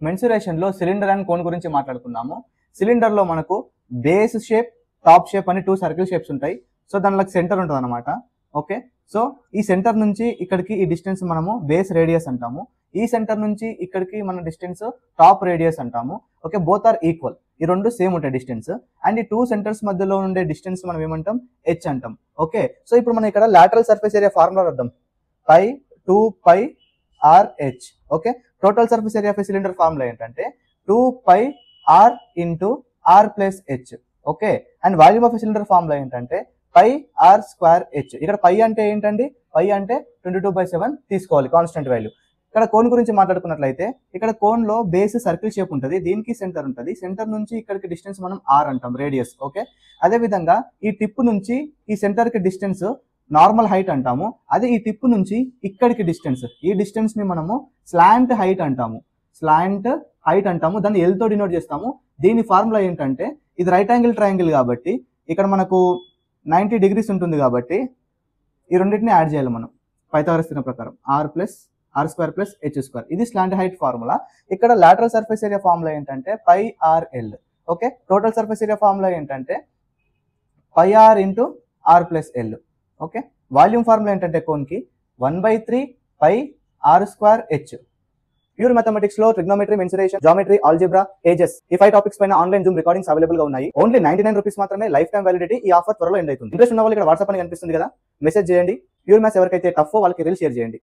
Mensuration లో cylinder and cone గురించి మాట్లాడుకున్నాము. సిలిండర్ లో మనకు బేస్ షేప్, టాప్ షేప్ అని 2 సర్కిల్ షేప్స్ ఉంటాయి. సో దానిలో సెంటర్ ఉంటుంది అనమాట. ఓకే, సో ఈ సెంటర్ నుంచి ఇక్కడికి ఈ డిస్టెన్స్ మనము బేస్ రేడియస్ అంటాము. ఈ సెంటర్ నుంచి ఇక్కడికి మన డిస్టెన్స్ టాప్ రేడియస్ అంటాము. ఓకే, బోత్ ఆర్ ఈక్వల్, ఈ రెండు సేమ్ ఉంటాయి డిస్టెన్స్. అండ్ ఈ 2 సెంటర్స్ మధ్యలో ఉండే డిస్టెన్స్ మనం ఏమంటాం, హెచ్ అంటాం. ఓకే, సో ఇప్పుడు మనం ఇక్కడ లాటరల్ సర్ఫేస్ ఏరియా ఫార్ములా రాద్దాం, pi 2 pi R H. Okay, total surface area of cylinder formula ఏంటంటే 2 pi R into R plus H. Okay, and volume of cylinder formula ఏంటంటే pi R square H. ఇక్కడ పై అంటే ఏంటండి, పై అంటే 22/7 తీసుకోవాలి constant value. ఇక్కడ cone గురించి మాట్లాడుకున్నట్లయితే ఇక్కడ కోన్ లో బేస్ సర్కిల్ షేప్ ఉంటుంది, దీనికి సెంటర్ ఉంటుంది. సెంటర్ నుంచి ఇక్కడికి డిస్టెన్స్ మనం ఆర్ అంటాం, రేడియస్. ఓకే, అదే విధంగా ఈ టిప్ నుంచి ఈ సెంటర్ కి డిస్టెన్స్ నార్మల్ హైట్ అంటాము. అదే ఈ టిప్ నుంచి ఇక్కడికి డిస్టెన్స్, ఈ డిస్టెన్స్ ని మనము స్లాంట్ హైట్ అంటాము. స్లాంట్ హైట్ అంటాము, దాన్ని ఎల్ తో డినోట్ చేస్తాము. దీని ఫార్ములా ఏంటంటే ఇది రైట్ యాంగిల్ ట్రయాంగిల్ కాబట్టి ఇక్కడ మనకు 90 degrees ఉంటుంది కాబట్టి ఈ రెండింటిని యాడ్ చేయాలి మనం పైథాగరస్ థియరం ప్రకారం, R square plus H square. ఇది స్లాంట్ హైట్ ఫార్ములా. ఇక్కడ లాటరల్ సర్ఫేస్ ఏరియా ఫార్ములా ఏంటంటే pi R L. Okay, total surface area formula ఏంటంటే pi R into R plus L. Okay, volume formula ఏంటంటే కోన్కి 1/3 pi R square H. Pure mathematics లో trigonometry, mensuration, geometry, algebra, ages ఈ 5 topics పైన online Zoom recordings available గా ఉన్నాయి. Only 99 rupees మాత్రమే, life time validity. ఈ ఆఫర్ త్వరలో ఎండ్ అవుతుంది. ఇంట్రెస్ట్ ఉన్న వాళ్ళు ఇక్కడ వాట్సాప్ అని కనిపిస్తుంది కదా, మెసేజ్ చేయండి. ప్యూర్ మ్యాథ్స్ ఎవరికైతే టఫ్ వాళ్ళకి రీల్ షేర్ చేయండి.